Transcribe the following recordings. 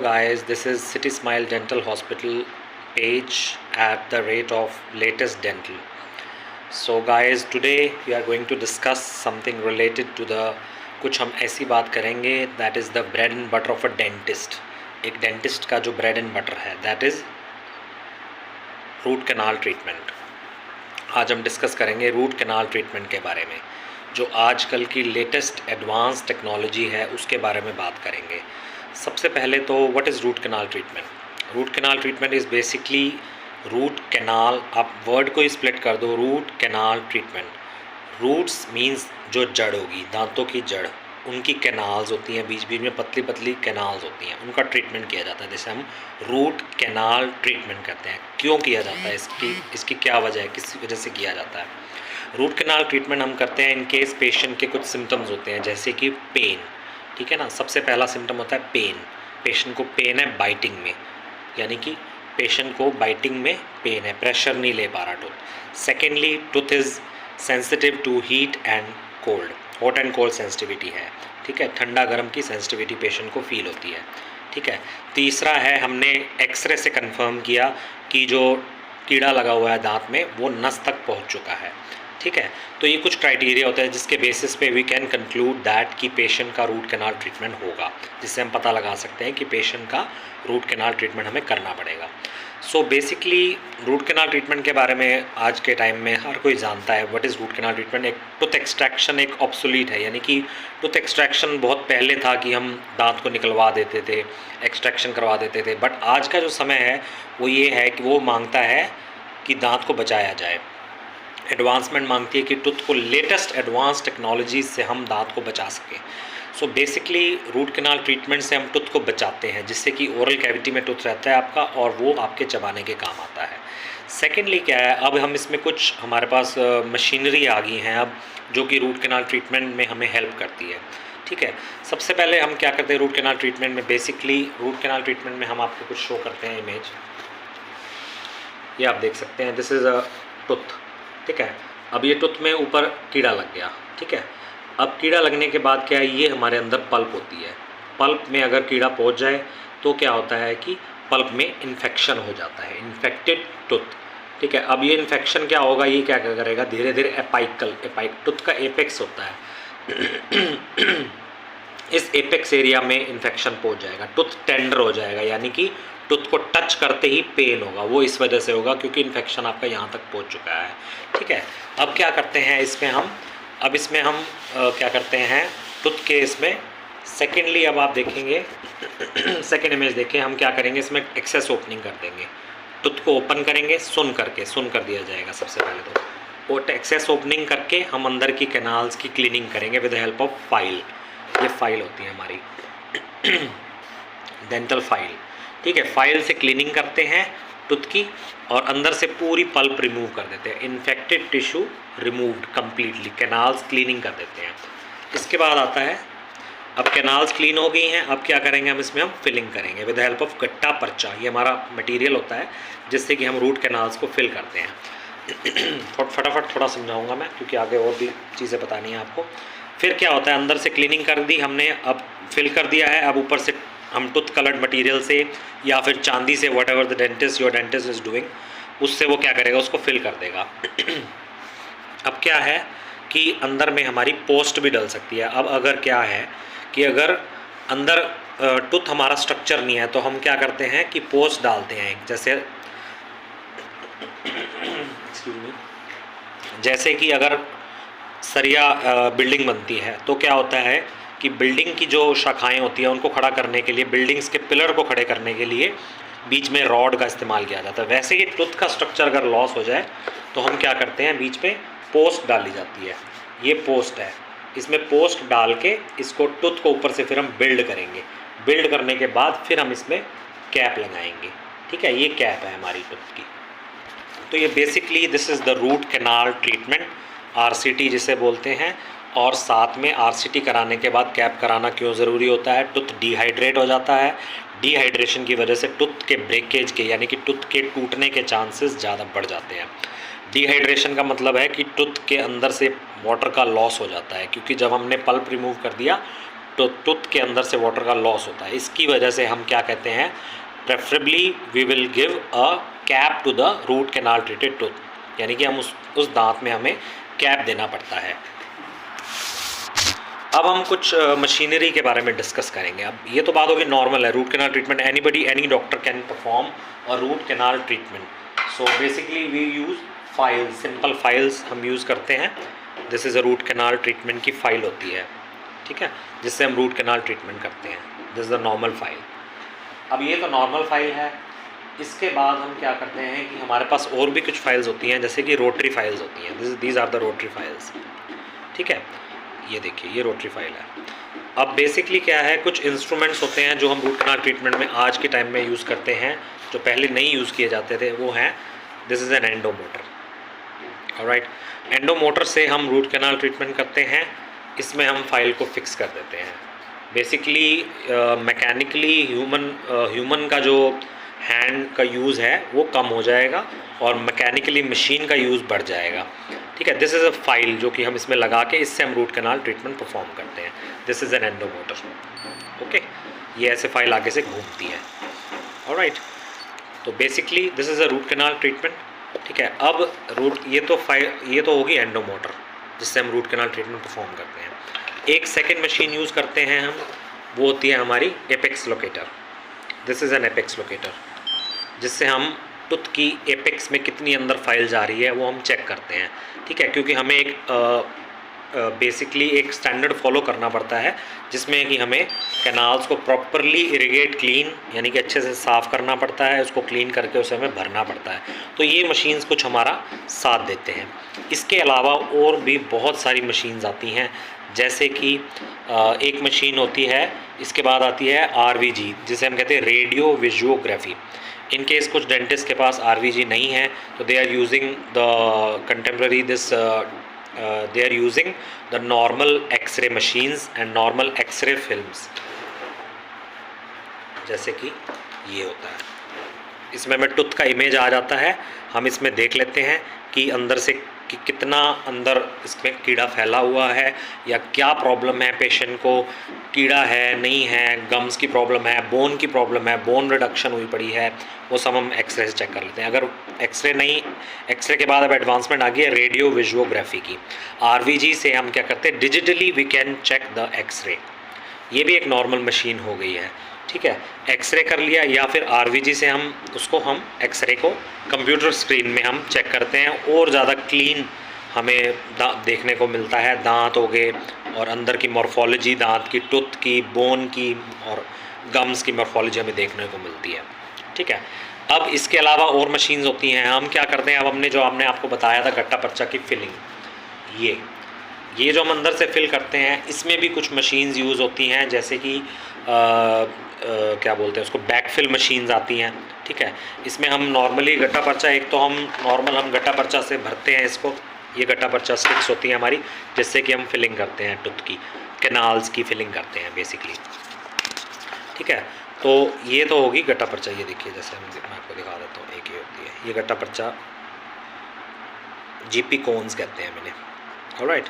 guys, this is City Smile Dental Hospital page at the rate of latest dental. So guys, today we are going to discuss something related to the कुछ हम ऐसी बात करेंगे that is the bread and butter of a dentist. एक dentist का जो bread and butter है that is root canal treatment. आज हम डिस्कस करेंगे रूट कैनाल ट्रीटमेंट के बारे में. जो आजकल की लेटेस्ट एडवांस टेक्नोलॉजी है उसके बारे में बात करेंगे. सबसे पहले तो what is root canal treatment. Root canal treatment is basically root canal. आप वर्ड को ही स्प्लिट कर दो, root canal treatment. Roots means जो जड़ होगी, दांतों की जड़, उनकी कैनाल्स होती हैं, बीच बीच में पतली पतली कैनाल्स होती हैं, उनका ट्रीटमेंट किया जाता है, जैसे हम रूट कैनाल ट्रीटमेंट करते हैं. क्यों किया जाता है, इसकी क्या वजह है, किस वजह से किया जाता है. रूट कैनाल ट्रीटमेंट हम करते हैं इन केस पेशेंट के कुछ सिम्टम्स होते हैं, जैसे कि पेन. ठीक है ना, सबसे पहला सिम्टम होता है पेन. पेशेंट को पेन है बाइटिंग में, यानी कि पेशेंट को बाइटिंग में पेन है, प्रेशर नहीं ले पा रहा tooth. Secondly, tooth is sensitive to heat and cold. Hot and cold sensitivity है. ठीक है, ठंडा गर्म की सेंसिटिविटी पेशेंट को फील होती है. ठीक है. तीसरा है, हमने एक्सरे से कंफर्म किया कि जो कीड़ा लगा हुआ है दांत में वो नस तक पहुंच चुका है. ठीक है, तो ये कुछ क्राइटेरिया होता है जिसके बेसिस पे वी कैन कंक्लूड दैट कि पेशेंट का रूट कैनाल ट्रीटमेंट होगा, जिससे हम पता लगा सकते हैं कि पेशेंट का रूट कैनाल ट्रीटमेंट हमें करना पड़ेगा. So basically root canal treatment के बारे में आज के टाइम में हर कोई जानता है. What is root canal treatment. एक टूथ एक्सट्रैक्शन एक ऑब्सोलीट है, यानी कि टूथ एक्सट्रैक्शन बहुत पहले था कि हम दांत को निकलवा देते थे, एक्सट्रैक्शन करवा देते थे. बट आज का जो समय है वो ये है कि वो मांगता है कि दांत को बचाया जाए. एडवांसमेंट मांगती है कि टूथ को लेटेस्ट एडवांस टेक्नोलॉजी से हम दांत को बचा सकें. So basically root canal treatment से हम टूथ को बचाते हैं, जिससे कि ओरल कैविटी में टूथ रहता है आपका और वो आपके चबाने के काम आता है. सेकेंडली क्या है, अब हम इसमें कुछ हमारे पास मशीनरी आ गई हैं अब, जो कि रूट कैनाल ट्रीटमेंट में हमें हेल्प करती है. ठीक है, सबसे पहले हम क्या करते हैं रूट कैनाल ट्रीटमेंट में. बेसिकली रूट कैनाल ट्रीटमेंट में हम आपको कुछ शो करते हैं इमेज. ये आप देख सकते हैं, दिस इज़ अ टूथ. ठीक है, अब ये टूथ में ऊपर कीड़ा लग गया. ठीक है, अब कीड़ा लगने के बाद क्या है, ये हमारे अंदर पल्प होती है. पल्प में अगर कीड़ा पहुंच जाए तो क्या होता है कि पल्प में इन्फेक्शन हो जाता है, इन्फेक्टेड टूथ. ठीक है, अब ये इन्फेक्शन क्या होगा, ये क्या करेगा, धीरे धीरे टूथ का एपेक्स होता है इस एपेक्स एरिया में इन्फेक्शन पहुंच जाएगा. टूथ टेंडर हो जाएगा, यानी कि टूथ को टच करते ही पेन होगा. वो इस वजह से होगा क्योंकि इन्फेक्शन आपका यहाँ तक पहुँच चुका है. ठीक है, अब क्या करते हैं इसमें हम, क्या करते हैं टूथ के इसमें. सेकेंडली अब आप देखेंगे सेकेंड इमेज देखें, हम क्या करेंगे इसमें एक्सेस ओपनिंग कर देंगे. टूथ को ओपन करेंगे, सुन कर दिया जाएगा सबसे पहले तो. और एक्सेस ओपनिंग करके हम अंदर की कैनाल्स की क्लीनिंग करेंगे with the help of file. ये फाइल होती है हमारी डेंटल फाइल. ठीक है, फाइल से क्लीनिंग करते हैं टूथ की और अंदर से पूरी पल्प रिमूव कर देते हैं. Infected tissue removed completely, canals cleaning कर देते हैं. इसके बाद आता है, अब कैनाल्स क्लीन हो गई हैं, अब क्या करेंगे हम इसमें, हम फिलिंग करेंगे विद द हेल्प ऑफ गट्टा पर्चा. ये हमारा मटेरियल होता है जिससे कि हम रूट कैनाल्स को फिल करते हैं. फटाफट थोड़ा समझाऊंगा मैं, क्योंकि आगे और भी चीज़ें बतानी है आपको. फिर क्या होता है, अंदर से क्लीनिंग कर दी हमने, अब फिल कर दिया है. अब ऊपर से हम टूथ कलर्ड मटेरियल से या फिर चांदी से, what ever the dentist your dentist is doing, उससे वो क्या करेगा, उसको फिल कर देगा. अब क्या है कि अंदर में हमारी पोस्ट भी डल सकती है. अब अगर क्या है कि अगर अंदर टूथ हमारा स्ट्रक्चर नहीं है तो हम क्या करते हैं कि पोस्ट डालते हैं. जैसे कि अगर सरिया बिल्डिंग बनती है तो क्या होता है कि बिल्डिंग की जो शाखाएं होती हैं उनको खड़ा करने के लिए, बिल्डिंग्स के पिलर को खड़े करने के लिए बीच में रॉड का इस्तेमाल किया जाता है. वैसे ही टूथ का स्ट्रक्चर अगर लॉस हो जाए तो हम क्या करते हैं, बीच में पोस्ट डाली जाती है. ये पोस्ट है, इसमें पोस्ट डाल के इसको टूथ को ऊपर से फिर हम बिल्ड करेंगे. बिल्ड करने के बाद फिर हम इसमें कैप लगाएंगे. ठीक है, ये कैप है हमारी टूथ की. तो ये basically this is the root canal treatment, RCT जिसे बोलते हैं. और साथ में RCT कराने के बाद कैप कराना क्यों ज़रूरी होता है, टूथ डिहाइड्रेट हो जाता है. डिहाइड्रेशन की वजह से टूथ के ब्रेकेज के, यानी कि टूथ के टूटने के चांसेस ज़्यादा बढ़ जाते हैं. डिहाइड्रेशन का मतलब है कि टूथ के अंदर से वाटर का लॉस हो जाता है, क्योंकि जब हमने पल्प रिमूव कर दिया टूथ के अंदर से वाटर का लॉस होता है। इसकी वजह से हम क्या कहते हैं, preferably we will give a cap to the root canal treated tooth, यानी कि हम उस दांत में हमें कैप देना पड़ता है। अब हम कुछ मशीनरी के बारे में डिस्कस करेंगे। अब ये तो बात होगी नॉर्मल है, root canal treatment anybody any doctor can perform a root canal treatment. So basically we use files, simple files हम यूज़ करते हैं। This is a root canal treatment की फ़ाइल होती है, ठीक है, जिससे हम रूट कैनाल ट्रीटमेंट करते हैं। This is the normal file. अब ये तो नॉर्मल फाइल है। इसके बाद हम क्या करते हैं कि हमारे पास और भी कुछ फाइल्स होती हैं, जैसे कि रोटरी फाइल्स होती हैं। These are the rotary files, ठीक है। ये देखिए, ये रोटरी फाइल है। अब बेसिकली क्या है, कुछ इंस्ट्रूमेंट्स होते हैं जो हम रूट कैनाल ट्रीटमेंट में आज के टाइम में यूज़ करते हैं, जो पहले नहीं यूज़ किए जाते थे। वो हैं, दिस इज़ एन एंडोमोटर, ऑलराइट। एंडोमोटर से हम रूट कैनाल ट्रीटमेंट करते हैं। इसमें हम फाइल को फिक्स कर देते हैं। बेसिकली मैकेनिकली ह्यूमन का जो हैंड का यूज़ है वो कम हो जाएगा और मैकेनिकली मशीन का यूज़ बढ़ जाएगा, ठीक है। दिस इज़ अ फाइल जो कि हम इसमें लगा के इससे हम रूट कैनाल ट्रीटमेंट परफॉर्म करते हैं। This is an endomotor, okay. ये ऐसे फाइल आगे से घूमती है, ऑलराइट। तो basically this is a root canal treatment, ठीक है। अब ये तो होगी एंडोमोटर, जिससे हम रूट कैनाल ट्रीटमेंट परफॉर्म करते हैं। एक सेकेंड मशीन यूज़ करते हैं हम, वो होती है हमारी apex locator. This is N apex locator, जिससे हम टूथ की एपेक्स में कितनी अंदर फाइल जा रही है वो हम चेक करते हैं, ठीक है। क्योंकि हमें एक बेसिकली एक स्टैंडर्ड फॉलो करना पड़ता है, जिसमें कि हमें कैनाल्स को प्रॉपरली इरिगेट, क्लीन, यानी कि अच्छे से साफ़ करना पड़ता है। उसको क्लीन करके उसे हमें भरना पड़ता है। तो ये मशीन्स कुछ हमारा साथ देते हैं। इसके अलावा और भी बहुत सारी मशीन्स आती हैं, जैसे कि एक मशीन होती है, इसके बाद आती है RVG, जिसे हम कहते हैं रेडियो विजुओग्राफी। इन केस कुछ डेंटिस्ट के पास RVG नहीं है, तो they are using the contemporary they are using the normal X-ray machines and normal X-ray films, जैसे कि ये होता है। इसमें हमें टूथ का इमेज आ जाता है। हम इसमें देख लेते हैं कि अंदर से कि कितना अंदर इसमें कीड़ा फैला हुआ है या क्या प्रॉब्लम है पेशेंट को, कीड़ा है नहीं है, गम्स की प्रॉब्लम है, बोन की प्रॉब्लम है, बोन रिडक्शन हुई पड़ी है, वो सब हम एक्सरे से चेक कर लेते हैं। अगर एक्सरे नहीं, एक्सरे के बाद अब एडवांसमेंट आ गई है रेडियो विजुओग्राफी की। RVG से हम क्या करते हैं, digitally we can check the x-ray. ये भी एक नॉर्मल मशीन हो गई है, ठीक है। एक्सरे कर लिया, या फिर RVG से हम एक्सरे को कंप्यूटर स्क्रीन में हम चेक करते हैं, और ज़्यादा क्लीन हमें देखने को मिलता है। दांत हो गए और अंदर की मॉर्फोलॉजी, दांत की, टूथ की, बोन की और गम्स की मॉर्फोलॉजी हमें देखने को मिलती है, ठीक है। अब इसके अलावा और मशीन्स होती हैं। हम क्या करते हैं, अब हमने आपको बताया था गट्टा पर्चा की फिलिंग, ये जो हम अंदर से फिल करते हैं, इसमें भी कुछ मशीन्स यूज़ होती हैं, जैसे कि क्या बोलते हैं उसको, बैकफिल मशीन्स आती हैं, ठीक है। इसमें हम नॉर्मली गट्टा पर्चा, एक तो हम गट्टा पर्चा से भरते हैं इसको। ये गट्टा पर्चा स्टिक्स होती हैं हमारी, जिससे कि हम फिलिंग करते हैं, टूथ की कैनाल्स की फिलिंग करते हैं बेसिकली, ठीक है। तो ये तो होगी गट्टा पर्चा। ये देखिए, जैसे मैं आपको दिखा देता हूँ, एक ये होती है, ये गट्टा पर्चा GP कोन्स कहते हैं मैंने, ऑलराइट।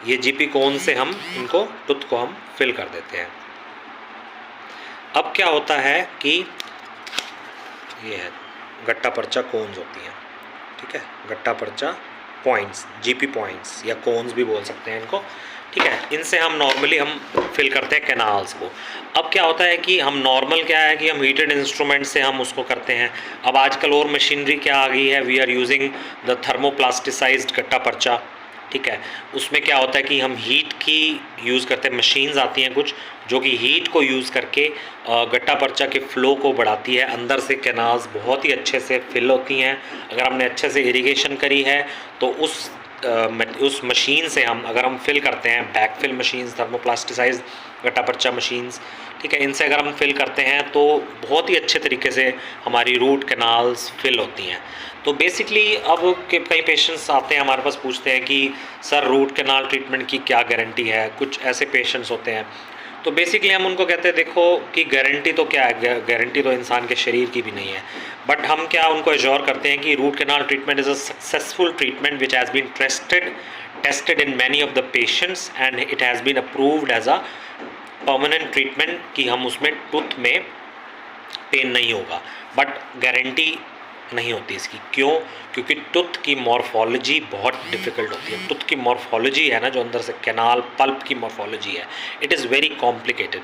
ये GP कोन से हम इनको, टूथ को हम फिल कर देते हैं। अब क्या होता है कि ये है गट्टा पर्चा कोन्स होती हैं, ठीक है। गट्टा पर्चा पॉइंट्स, GP पॉइंट्स या कोन्स भी बोल सकते हैं इनको, ठीक है। इनसे हम नॉर्मली फिल करते हैं कैनाल्स को। अब क्या होता है कि हम नॉर्मल क्या है कि हम हीटेड इंस्ट्रूमेंट से हम उसको करते हैं। अब आजकल और मशीनरी क्या आ गई है, वी आर यूजिंग द थर्मोप्लास्टिसाइज्ड गट्टा पर्चा, ठीक है। उसमें क्या होता है कि हम हीट की यूज़ करते हैं, मशीन्स आती हैं कुछ जो कि हीट को यूज़ करके गट्टा पर्चा के फ़्लो को बढ़ाती है। अंदर से कैनाल्स बहुत ही अच्छे से फिल होती हैं। अगर हमने अच्छे से इरिगेशन करी है तो उस मशीन से अगर हम फिल करते हैं, बैकफिल मशीन्स, थर्मोप्लास्टिसाइज्ड गट्टा पर्चा मशीन्स, ठीक है, इनसे अगर हम फिल करते हैं तो बहुत ही अच्छे तरीके से हमारी रूट कैनाल्स फिल होती हैं। तो बेसिकली अब कई पेशेंट्स आते हैं हमारे पास, पूछते हैं कि सर रूट कैनाल ट्रीटमेंट की क्या गारंटी है। कुछ ऐसे पेशेंट्स होते हैं, तो बेसिकली हम उनको कहते हैं देखो कि गारंटी तो क्या है, गारंटी तो इंसान के शरीर की भी नहीं है, बट हम क्या उनको एश्योर करते हैं कि root canal treatment is a successful treatment which has been tested in many of the patients and it has been approved as a permanent treatment कि हम उसमें टूथ में पेन नहीं होगा, बट गारंटी नहीं होती इसकी। क्यों? क्योंकि टूथ की मॉर्फोलॉजी बहुत डिफ़िकल्ट होती है। टूथ की मॉर्फोलॉजी है ना, जो अंदर से कैनाल पल्प की मॉर्फोलॉजी है, it is very complicated.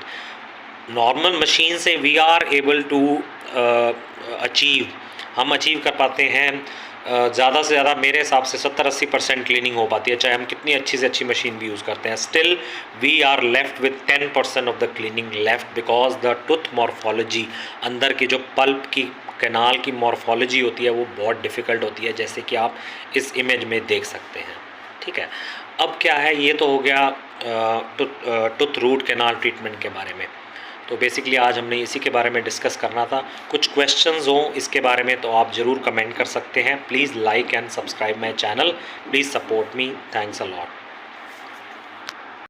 Normal machine से वी आर एबल टू हम अचीव कर पाते हैं ज़्यादा से ज़्यादा मेरे हिसाब से 70-80% क्लीनिंग हो पाती है, चाहे हम कितनी अच्छी से अच्छी मशीन भी यूज़ करते हैं। Still we are left with 10% of the cleaning left, because the tooth morphology, अंदर की जो पल्प की कैनाल की मॉर्फोलॉजी होती है वो बहुत डिफ़िकल्ट होती है, जैसे कि आप इस इमेज में देख सकते हैं। ठीक है, अब क्या है, ये तो हो गया टूथ रूट कैनाल ट्रीटमेंट के बारे में। तो बेसिकली आज हमने इसी के बारे में डिस्कस करना था। कुछ क्वेश्चंस हों इसके बारे में तो आप ज़रूर कमेंट कर सकते हैं। Please like and subscribe my channel, please support me, thanks a lot.